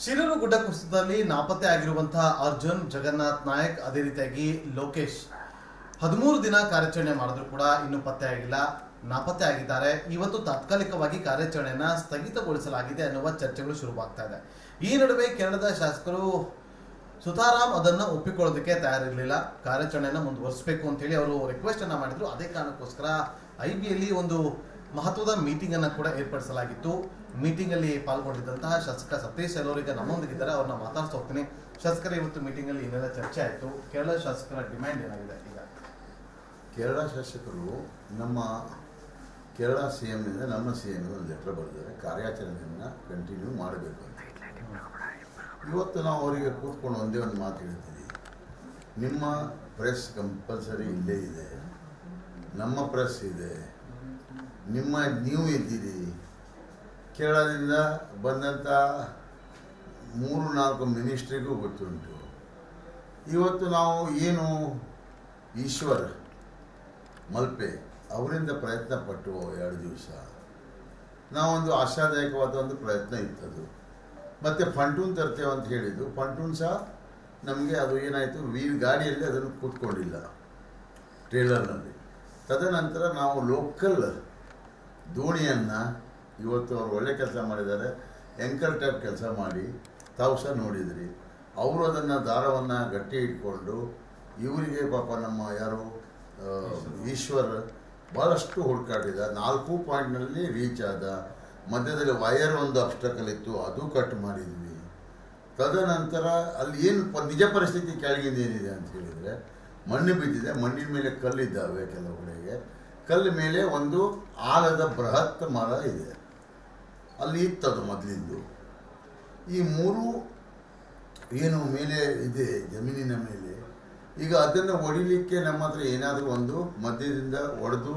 ಶಿರೂರು ಗುಡ್ಡ ಕುಸಿತದಲ್ಲಿ ನಾಪತ್ತೆ ಆಗಿರುವಂತಹ ಅರ್ಜುನ್, ಜಗನ್ನಾಥ್ ನಾಯಕ್, ಅದೇ ರೀತಿಯಾಗಿ ಲೋಕೇಶ್ 13 ದಿನ ಕಾರ್ಯಾಚರಣೆ ಮಾಡಿದ್ರು ಕೂಡ ಇನ್ನೂ ಪತ್ತೆ ಆಗಿಲ್ಲ, ನಾಪತ್ತೆ ಆಗಿದ್ದಾರೆ. ಇವತ್ತು ತಾತ್ಕಾಲಿಕವಾಗಿ ಕಾರ್ಯಾಚರಣೆಯನ್ನ ಸ್ಥಗಿತಗೊಳಿಸಲಾಗಿದೆ ಅನ್ನುವ ಚರ್ಚೆಗಳು ಶುರುವಾಗ್ತಾ ಇದೆ. ಈ ನಡುವೆ ಕೇರಳದ ಶಾಸಕರು ಸುತಾರಾಮ್ ಅದನ್ನು ಒಪ್ಪಿಕೊಳ್ಳೋದಕ್ಕೆ ತಯಾರಿರಲಿಲ್ಲ. ಕಾರ್ಯಾಚರಣೆಯನ್ನು ಮುಂದುವರಿಸಬೇಕು ಅಂತ ಹೇಳಿ ಅವರು ರಿಕ್ವೆಸ್ಟ್ ಅನ್ನ ಮಾಡಿದ್ರು. ಅದೇ ಕಾರಣಕ್ಕೋಸ್ಕರ ಐಬಿಯಲ್ಲಿ ಒಂದು ಮಹತ್ವದ ಮೀಟಿಂಗ್ ಅನ್ನು ಕೂಡ ಏರ್ಪಡಿಸಲಾಗಿತ್ತು. ಮೀಟಿಂಗ್ ಅಲ್ಲಿ ಪಾಲ್ಗೊಂಡಿದ್ದಂತಹ ಶಾಸಕ ಸತೀಶ್ ಎಲ್ಲೋರಿಗ ನಮ್ಮೊಂದಿಗಿದ್ದಾರೆ, ಅವ್ರನ್ನ ಮಾತಾಡ್ತಾ ಹೋಗ್ತೀನಿ. ಶಾಸಕರ ಇವತ್ತು ಮೀಟಿಂಗ್ ಅಲ್ಲಿ ಏನೆಲ್ಲ ಚರ್ಚೆ ಆಯಿತು, ಕೇರಳ ಶಾಸಕರ ಡಿಮ್ಯಾಂಡ್ ಏನಾಗಿದೆ? ಈಗ ಕೇರಳ ಶಾಸಕರು ನಮ್ಮ ಕೇರಳ ಸಿ ಎಂನಿಂದ ನಮ್ಮ ಸಿ ಎಂ ಒಂದು ಲೆಟರ್ ಬರೆದಿದ್ದಾರೆ, ಕಾರ್ಯಾಚರಣೆಯನ್ನು ಕಂಟಿನ್ಯೂ ಮಾಡಬೇಕು ಅಂತ. ಇವತ್ತು ನಾವು ಅವರಿಗೆ ಕೂತ್ಕೊಂಡು ಒಂದೇ ಒಂದು ಮಾತು ಹೇಳ್ತೀವಿ, ನಿಮ್ಮ ಪ್ರೆಸ್ ಕಂಪಲ್ಸರಿ ಇಲ್ಲೇ ಇದೆ, ನಮ್ಮ ಪ್ರೆಸ್ ಇದೆ, ನೀವು ಇದ್ದೀರಿ. ಕೇರಳದಿಂದ ಬಂದಂಥ 3-4 ಮಿನಿಸ್ಟ್ರಿಗೂ ಗೊತ್ತುಂಟು. ಇವತ್ತು ನಾವು ಏನು ಈಶ್ವರ್ ಮಲ್ಪೆ ಅವರಿಂದ ಪ್ರಯತ್ನ ಪಟ್ಟು 2 ದಿವಸ ನಾವೊಂದು ಆಶಾದಾಯಕವಾದ ಒಂದು ಪ್ರಯತ್ನ ಇತ್ತದು. ಮತ್ತು ಫಂಟೂನ್ ತರ್ತೇವೆ ಅಂತ ಹೇಳಿದ್ದು, ಫಂಟೂನ್ ಸಹ ನಮಗೆ ಅದು ಏನಾಯಿತು, ಗಾಡಿಯಲ್ಲಿ ಅದನ್ನು ಕೂತ್ಕೊಂಡಿಲ್ಲ ಟ್ರೇಲರ್ನಲ್ಲಿ. ತದನಂತರ ನಾವು ಲೋಕಲ್ ದೋಣಿಯನ್ನು ಇವತ್ತು ಅವರು ಒಳ್ಳೆ ಕೆಲಸ ಮಾಡಿದ್ದಾರೆ, ಎಂಕರ್ ಟೈಪ್ ಕೆಲಸ ಮಾಡಿ ತಾವು ಸಹ ನೋಡಿದ್ರಿ. ಅವರು ಅದನ್ನು ದಾರವನ್ನು ಗಟ್ಟಿ ಇಟ್ಕೊಂಡು ಇವರಿಗೆ ಪಾಪ ನಮ್ಮ ಯಾರು ಈಶ್ವರ್ ಭಾಳಷ್ಟು ಹುಡುಕಾಡಿದ, 4 ಪಾಯಿಂಟ್ನಲ್ಲಿ ರೀಚ್ ಆದ. ಮಧ್ಯದಲ್ಲಿ ವೈರ್ ಒಂದು ಅಬ್ಸ್ಟಕಲ್ ಇತ್ತು, ಅದು ಕಟ್ ಮಾಡಿದ್ವಿ. ತದನಂತರ ಅಲ್ಲಿ ಏನು ನಿಜ ಪರಿಸ್ಥಿತಿ ಕೆಳಗಿಂದ ಏನಿದೆ ಅಂತ ಹೇಳಿದರೆ, ಮಣ್ಣು ಬಿದ್ದಿದೆ, ಮಣ್ಣಿನ ಮೇಲೆ ಕಲ್ಲಿದ್ದಾವೆ, ಕೆಲವು ಕಡೆಗೆ ಕಲ್ಲು ಮೇಲೆ ಒಂದು ಆಲದ ಬೃಹತ್ ಮರ ಇದೆ, ಅಲ್ಲಿ ಇತ್ತದು ಮೊದಲಿಂದು. ಈ 3 ಏನು ಮೇಲೆ ಇದೆ ಜಮೀನಿನ ಮೇಲೆ, ಈಗ ಅದನ್ನು ಹೊಡಿಲಿಕ್ಕೆ ನಮ್ಮ ಹತ್ರ ಏನಾದರೂ ಒಂದು ಮಧ್ಯದಿಂದ ಒಡೆದು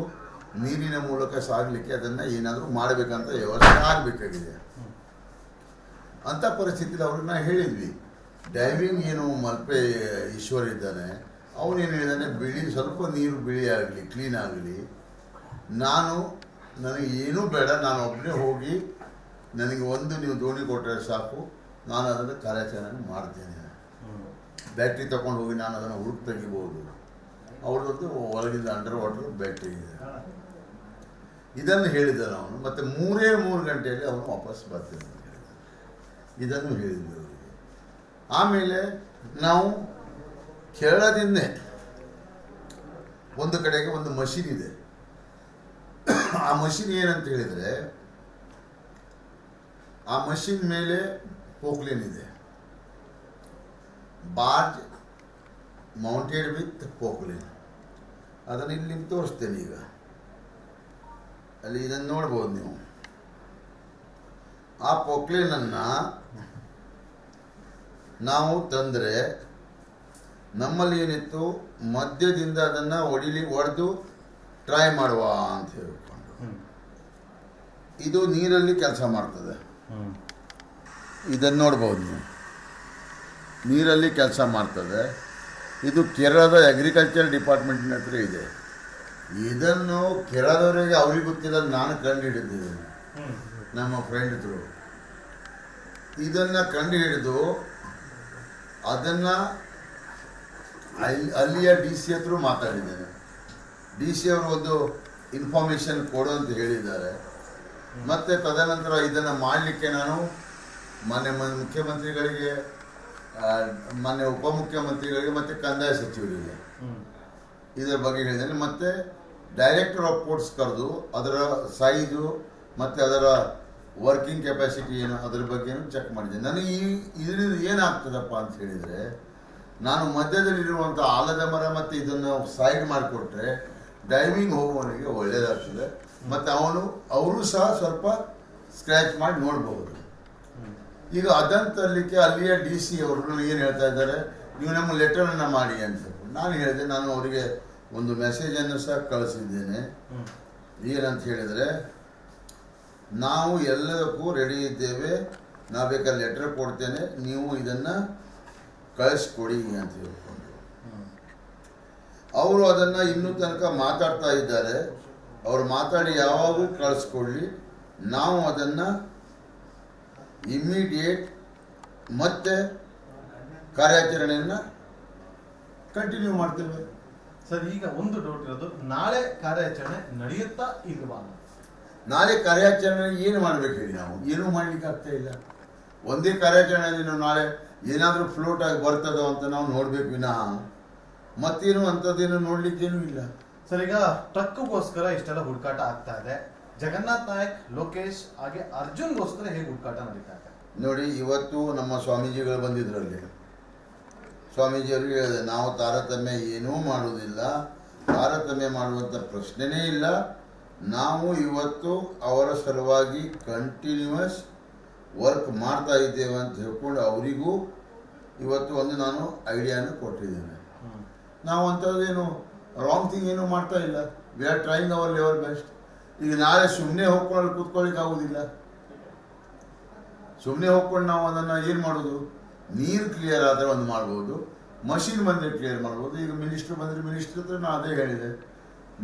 ನೀರಿನ ಮೂಲಕ ಸಾಗಲಿಕ್ಕೆ ಅದನ್ನು ಏನಾದರೂ ಮಾಡಬೇಕಂತ ವ್ಯವಸ್ಥೆ ಆಗಬೇಕಾಗಿದೆ. ಅಂಥ ಪರಿಸ್ಥಿತಿಯಲ್ಲಿ ಅವ್ರನ್ನ ಹೇಳಿದ್ವಿ, ಡೈವಿಂಗ್ ಏನು ಮಲ್ಪೆ ಈಶ್ವರ್ ಇದ್ದಾನೆ, ಅವನೇನು ಹೇಳಿದಾನೆ, ಸ್ವಲ್ಪ ನೀರು ಬಿಳಿ ಆಗಲಿ, ಕ್ಲೀನ್ ಆಗಲಿ, ನನಗೆ ಏನೂ ಬೇಡ, ನಾನು ಒಬ್ಬನೇ ಹೋಗಿ ನನಗೆ ನೀವು ದೋಣಿ ಕೊಟ್ಟರೆ ಸಾಕು, ನಾನು ಅದನ್ನು ಕಾರ್ಯಾಚರಣೆ ಮಾಡ್ತೇನೆ, ಬ್ಯಾಟ್ರಿ ತಗೊಂಡು ಹೋಗಿ ನಾನು ಅದನ್ನು ಹುಡುಕಿ ತೆಗಿಬೋದು. ಅವ್ರದ್ದು ಒಳಗಿಂದ ಅಂಡರ್ ವಾಟರ್ ಬ್ಯಾಟ್ರಿ ಇದೆ. ಇದನ್ನು ಹೇಳಿದ್ದಾನೆ ಅವನು. ಮತ್ತು 3 ಗಂಟೆಯಲ್ಲಿ ಅವನು ವಾಪಸ್ ಬರ್ತೇನೆ ಅಂತ ಹೇಳಿದ. ಇದನ್ನು ಹೇಳಿದ್ವಿ ಅವರಿಗೆ. ಆಮೇಲೆ ನಾವು ಕೇರಳದಿಂದ ಒಂದು ಕಡೆಗೆ ಒಂದು ಮಷೀನ್ ಇದೆ. ಆ ಮಷೀನ್ ಏನಂತ ಹೇಳಿದರೆ, ಆ ಮಷೀನ್ ಮೇಲೆ ಪೋಕ್ಲೇನ್ ಇದೆ, ಬಾರ್ಜ್ ಮೌಂಟೆಡ್ ವಿತ್ ಪೋಕ್ಲೇನ್. ಅದನ್ನು ಇಲ್ಲಿ ತೋರಿಸ್ತೇನೆ. ಈಗ ಅಲ್ಲಿ ಇದನ್ನು ನೋಡ್ಬೋದು ನೀವು. ಆ ಪೋಕ್ಲೇನನ್ನು ನಾವು ತಂದರೆ ನಮ್ಮಲ್ಲಿ ಏನಿತ್ತು, ಮಧ್ಯದಿಂದ ಅದನ್ನು ಒಡೆದು ಟ್ರೈ ಮಾಡುವ ಅಂತ ಹೇಳಿಕೊಂಡು, ಇದು ನೀರಲ್ಲಿ ಕೆಲಸ ಮಾಡ್ತದೆ. ಇದನ್ನು ನೋಡ್ಬೋದು ನೀವು, ನೀರಲ್ಲಿ ಕೆಲಸ ಮಾಡ್ತದೆ. ಇದು ಕೇರಳದ ಅಗ್ರಿಕಲ್ಚರ್ ಡಿಪಾರ್ಟ್ಮೆಂಟಿನ ಹತ್ರ ಇದೆ. ಇದನ್ನು ಕೇರಳದವರಿಗೆ ಅವ್ರಿಗೆ ಗೊತ್ತಿಲ್ಲ, ನಾನು ಕಂಡು ಹಿಡಿದಿದ್ದೇನೆ, ನಮ್ಮ ಫ್ರೆಂಡ್ ಇದ್ರು. ಇದನ್ನು ಕಂಡು ಹಿಡಿದು ಅದನ್ನು ಅಲ್ಲಿಯ DC ಹತ್ರ ಮಾತಾಡಿದ್ದೇನೆ. DC ಅವರು ಒಂದು ಇನ್ಫಾರ್ಮೇಷನ್ ಕೊಡು ಅಂತ ಹೇಳಿದ್ದಾರೆ. ಮತ್ತು ತದನಂತರ ಇದನ್ನು ಮಾಡಲಿಕ್ಕೆ ನಾನು ಮಾನ್ಯ ಮುಖ್ಯಮಂತ್ರಿಗಳಿಗೆ, ಮಾನ್ಯ ಉಪಮುಖ್ಯಮಂತ್ರಿಗಳಿಗೆ ಮತ್ತು ಕಂದಾಯ ಸಚಿವರಿಗೆ ಇದರ ಬಗ್ಗೆ ಹೇಳಿದ್ದೇನೆ. ಮತ್ತು ಡೈರೆಕ್ಟರ್ ಆಫ್ ಪೋರ್ಟ್ಸ್ ಕರೆದು ಅದರ ಸೈಜು ಮತ್ತು ಅದರ ವರ್ಕಿಂಗ್ ಕೆಪಾಸಿಟಿ ಏನು ಅದರ ಬಗ್ಗೆನೂ ಚೆಕ್ ಮಾಡಿದ್ದೇನೆ. ನನಗೆ ಇದರಿಂದ ಏನಾಗ್ತದಪ್ಪ ಅಂತ ಹೇಳಿದರೆ, ನಾನು ಮಧ್ಯದಲ್ಲಿರುವಂಥ ಆಲದ ಮರ ಮತ್ತು ಇದನ್ನು ಸೈಡ್ ಮಾಡಿಕೊಟ್ರೆ ಡೈವಿಂಗ್ ಹೋಗುವವನಿಗೆ ಒಳ್ಳೆಯದಾಗ್ತದೆ, ಮತ್ತು ಅವರು ಸಹ ಸ್ವಲ್ಪ ಸ್ಕ್ರ್ಯಾಚ್ ಮಾಡಿ ನೋಡ್ಬೋದು. ಈಗ ಅದನ್ನು ತರಲಿಕ್ಕೆ ಅಲ್ಲಿಯ DC ಅವರು ಏನು ಹೇಳ್ತಾ ಇದ್ದಾರೆ, ನೀವು ನಮ್ಮ ಲೆಟರನ್ನು ಮಾಡಿ ಅಂತ. ನಾನು ಹೇಳಿದೆ, ನಾನು ಅವರಿಗೆ ಒಂದು ಮೆಸೇಜನ್ನು ಸಹ ಕಳಿಸಿದ್ದೇನೆ. ಏನಂತ ಹೇಳಿದರೆ, ನಾವು ಎಲ್ಲದಕ್ಕೂ ರೆಡಿ ಇದ್ದೇವೆ, ನಾವು ಬೇಕಾದ್ರೆ ಲೆಟರ್ ಕೊಡ್ತೇನೆ, ನೀವು ಇದನ್ನು ಕಳಿಸ್ಕೊಡಿ ಅಂತ ಹೇಳ್ಕೊಂಡು. ಅವರು ಅದನ್ನು ಇನ್ನೂ ತನಕ ಮಾತಾಡ್ತಾ ಇದ್ದಾರೆ. ಅವರು ಮಾತಾಡಿ ಯಾವಾಗೂ ಕಳಿಸ್ಕೊಳ್ಳಿ, ನಾವು ಅದನ್ನು ಇಮ್ಮಿಡಿಯೇಟ್ ಮತ್ತೆ ಕಾರ್ಯಾಚರಣೆಯನ್ನು ಕಂಟಿನ್ಯೂ ಮಾಡ್ತೇವೆ. ಸರ್, ಈಗ ಒಂದು ಡೌಟ್ ಇರೋದು, ನಾಳೆ ಕಾರ್ಯಾಚರಣೆ ನಡೆಯುತ್ತಾ ಇಲ್ವಾ? ನಾಳೆ ಕಾರ್ಯಾಚರಣೆ ಏನು ಮಾಡ್ಬೇಕು ಹೇಳಿ? ನಾವು ಏನೂ ಮಾಡ್ಲಿಕ್ಕೆ ಆಗ್ತಾ ಇಲ್ಲ. ಒಂದೇ ಕಾರ್ಯಾಚರಣೆ ನಾಳೆ ಏನಾದರೂ ಫ್ಲೋಟ್ ಆಗಿ ಬರ್ತದೋ ಅಂತ ನಾವು ನೋಡ್ಬೇಕು ವಿನಃ ಮತ್ತೇನು ಅಂಥದ್ದೇನು ನೋಡ್ಲಿಕ್ಕೇನು ಇಲ್ಲ. ಸರ್, ಈಗ ಟ್ರಕ್ಗೋಸ್ಕರ ಇಷ್ಟೆಲ್ಲ ಹುಡುಕಾಟ ಆಗ್ತಾ ಇದೆ. ಜಗನ್ನಾಥ್ ನಾಯಕ್, ಲೋಕೇಶ್ ಹಾಗೆ ಅರ್ಜುನ್ಗೋಸ್ಕರ ಹೇಗೆ ಹುಡುಕಾಟ ನಡೀತಾ ಇದೆ? ನೋಡಿ, ಇವತ್ತು ನಮ್ಮ ಸ್ವಾಮೀಜಿಗಳು ಬಂದಿದ್ರಲ್ಲಿ ಸ್ವಾಮೀಜಿಯವರಿಗೆ ಹೇಳಿದೆ, ನಾವು ತಾರತಮ್ಯ ಏನೂ ಮಾಡುವುದಿಲ್ಲ, ತಾರತಮ್ಯ ಮಾಡುವಂಥ ಪ್ರಶ್ನೆನೇ ಇಲ್ಲ. ನಾವು ಇವತ್ತು ಅವರ ಸಲುವಾಗಿ ಕಂಟಿನ್ಯೂಯಸ್ ವರ್ಕ್ ಮಾಡ್ತಾ ಇದ್ದೇವೆ ಅಂತ ಹೇಳ್ಕೊಂಡು ಅವರಿಗೂ ಇವತ್ತು ಒಂದು ನಾನು ಐಡಿಯಾನು ಕೊಟ್ಟಿದ್ದೇನೆ. ನಾವು ಅಂಥದ್ದೇನು ರಾಂಗ್ ಥಿಂಗ್ ಏನೂ ಮಾಡ್ತಾ ಇಲ್ಲ. We are trying hour level best. ಈಗ ನಾಳೆ ಸುಮ್ಮನೆ ಹೋಗ್ಕೊಂಡು ಕೂತ್ಕೊಳ್ಳಿಕ್ಕೆ ಆಗೋದಿಲ್ಲ. ಸುಮ್ಮನೆ ಹೋಗ್ಕೊಂಡು ನಾವು ಅದನ್ನು ಏನು ಮಾಡೋದು? ನೀರು ಕ್ಲಿಯರ್ ಆದರೆ ಒಂದು ಮಾಡ್ಬೋದು, ಮಷಿನ್ ಬಂದರೆ ಕ್ಲಿಯರ್ ಮಾಡ್ಬೋದು. ಈಗ ಮಿನಿಸ್ಟ್ರು ಬಂದರೆ ಮಿನಿಸ್ಟ್ರ್ ಹತ್ರ ನಾನು ಅದೇ ಹೇಳಿದೆ,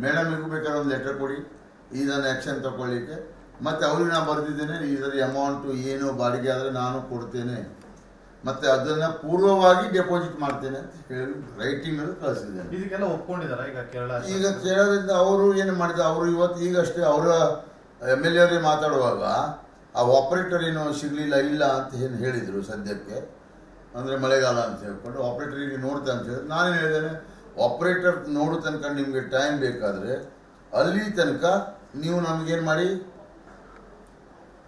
ಮೇಡಮಿಗೂ ಬೇಕಾದ್ರೆ ಒಂದು ಲೆಟರ್ ಕೊಡಿ ಇದನ್ನು ಆ್ಯಕ್ಷನ್ ತಗೊಳ್ಳಿಕ್ಕೆ. ಮತ್ತು ಅವ್ರಿಗೆ ನಾನು ಬರೆದಿದ್ದೇನೆ, ಇದರ ಅಮೌಂಟು ಏನು ಬಾಡಿಗೆ ಆದರೆ ನಾನು ಕೊಡ್ತೇನೆ, ಮತ್ತು ಅದನ್ನು ಪೂರ್ವವಾಗಿ ಡೆಪಾಸಿಟ್ ಮಾಡ್ತೇನೆ ಅಂತ ಹೇಳಿ ರೈಟಿಂಗಲ್ಲಿ ಕಳಿಸಿದ್ದೇನೆ. ಇದಕ್ಕೆಲ್ಲ ಒಪ್ಕೊಂಡಿದ್ದಾರೆ ಈಗ ಕೇಳೋದ್ರಿಂದ ಅವರು ಏನು ಮಾಡಿದ, ಅವರು ಇವತ್ತು ಈಗಷ್ಟೇ ಅವರ MLA ಅವರೇ ಮಾತಾಡುವಾಗ ಆ ಆಪರೇಟರ್ ಏನು ಸಿಗಲಿಲ್ಲ ಇಲ್ಲ ಅಂತ ಏನು ಹೇಳಿದರು ಸದ್ಯಕ್ಕೆ, ಅಂದರೆ ಮಳೆಗಾಲ ಅಂತ ಹೇಳ್ಕೊಂಡು ಆಪರೇಟರಿಗೆ ನೋಡ್ತಾ ಅಂತ ಹೇಳಿದ್ರೆ ನಾನೇನು ಹೇಳಿದ್ದೇನೆ, ಆಪರೇಟರ್ ನೋಡೋ ತನಕ ನಿಮಗೆ ಟೈಮ್ ಬೇಕಾದರೆ ಅಲ್ಲಿ ತನಕ ನೀವು ನಮಗೇನು ಮಾಡಿ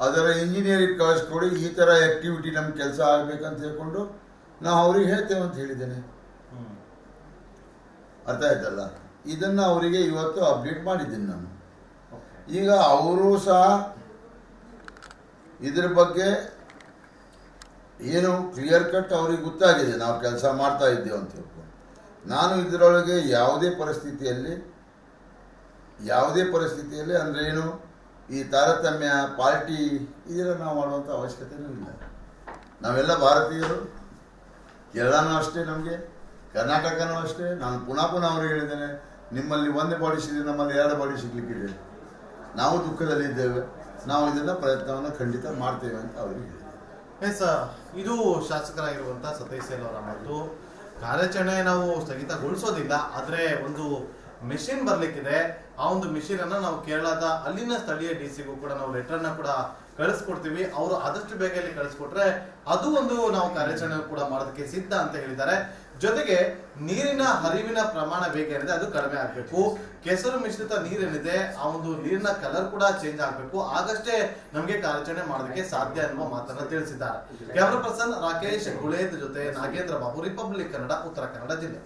ಅದರ ಇಂಜಿನಿಯರಿಂಗ್ ಕಳಿಸ್ಕೊಡಿ, ಈ ಥರ ಆ್ಯಕ್ಟಿವಿಟಿ ನಮ್ಮ ಕೆಲಸ ಆಗಬೇಕಂತ ಹೇಳ್ಕೊಂಡು ನಾವು ಅವ್ರಿಗೆ ಹೇಳ್ತೇವೆ ಅಂತ ಹೇಳಿದ್ದೇನೆ. ಅರ್ಥ ಆಯ್ತಲ್ಲ? ಇದನ್ನು ಅವರಿಗೆ ಇವತ್ತು ಅಪ್ಡೇಟ್ ಮಾಡಿದ್ದೀನಿ ನಾನು. ಈಗ ಅವರು ಸಹ ಇದ್ರ ಬಗ್ಗೆ ಏನು ಕ್ಲಿಯರ್ ಕಟ್ ಅವ್ರಿಗೆ ಗೊತ್ತಾಗಿದೆ ನಾವು ಕೆಲಸ ಮಾಡ್ತಾ ಇದ್ದೇವೆ ಅಂತ ಹೇಳ್ಕೊಂಡು. ನಾನು ಇದರೊಳಗೆ ಯಾವುದೇ ಪರಿಸ್ಥಿತಿಯಲ್ಲಿ ಅಂದರೆ ಏನು ಈ ತಾರತಮ್ಯ ಪಾರ್ಟಿ ಇದೆಲ್ಲ ನಾವು ಮಾಡುವಂಥ ಅವಶ್ಯಕತೆಯೂ ಇಲ್ಲ. ನಾವೆಲ್ಲ ಭಾರತೀಯರು, ಕೇರಳನೂ ಅಷ್ಟೇ, ನಮಗೆ ಕರ್ನಾಟಕನೂ ಅಷ್ಟೇ. ನಾನು ಪುನಃ ಅವ್ರಿಗೆ ಹೇಳಿದ್ದೇನೆ, ನಿಮ್ಮಲ್ಲಿ ಒಂದು ಬಾಡಿ ಸಿಗಿದೆ, ನಮ್ಮಲ್ಲಿ 2 ಬಾಡಿ ಸಿಗ್ಲಿಕ್ಕಿದೆ. ನಾವು ದುಃಖದಲ್ಲಿದ್ದೇವೆ, ನಾವು ಇದನ್ನು ಪ್ರಯತ್ನವನ್ನು ಖಂಡಿತ ಮಾಡ್ತೇವೆ ಅಂತ ಅವ್ರಿಗೆ ಹೇಳಿದೆ. ಎಸ್, ಇದು ಶಾಸಕರಾಗಿರುವಂಥ ಸತೀಶ್ ಸೇಲ್ ಅವರ ಮಾತು. ಕಾರ್ಯಾಚರಣೆ ನಾವು ಸ್ಥಗಿತಗೊಳಿಸೋದಿಲ್ಲ, ಆದರೆ ಒಂದು ಮೆಷಿನ್ ಬರ್ಲಿಕ್ಕಿದೆ. ಆ ಒಂದು ಮೆಷಿನ್ ಅನ್ನ ನಾವು ಕೇರಳದ ಅಲ್ಲಿನ ಸ್ಥಳೀಯ DC ಕೂಡ ನಾವು ಲೆಟರ್ನ ಕೂಡ ಕಳಿಸ್ಕೊಡ್ತೀವಿ. ಅವರು ಆದಷ್ಟು ಬೇಗ ಇಲ್ಲಿ ಕಳಿಸ್ಕೊಟ್ರೆ ಅದು ಒಂದು ನಾವು ಕಾರ್ಯಾಚರಣೆ ಕೂಡ ಮಾಡೋದಕ್ಕೆ ಸಿದ್ಧ ಅಂತ ಹೇಳಿದ್ದಾರೆ. ಜೊತೆಗೆ ನೀರಿನ ಹರಿವಿನ ಪ್ರಮಾಣ ಬೇಕೇನಿದೆ ಅದು ಕಡಿಮೆ ಆಗಬೇಕು. ಕೆಸರು ಮಿಶ್ರಿತ ನೀರೇನಿದೆ ಆ ಒಂದು ನೀರಿನ ಕಲರ್ ಕೂಡ ಚೇಂಜ್ ಆಗಬೇಕು. ಆಗಷ್ಟೇ ನಮಗೆ ಕಾರ್ಯಾಚರಣೆ ಮಾಡೋದಕ್ಕೆ ಸಾಧ್ಯ ಎನ್ನುವ ಮಾತನ್ನ ತಿಳಿಸಿದ್ದಾರೆ. ಕ್ಯಾಮರಾ ಪರ್ಸನ್ ರಾಕೇಶ್ ಗುಳೇದ್ ಜೊತೆ ನಾಗೇಂದ್ರ ಬಾಬು, ರಿಪಬ್ಲಿಕ್ ಕನ್ನಡ, ಉತ್ತರ ಕನ್ನಡ ಜಿಲ್ಲೆ.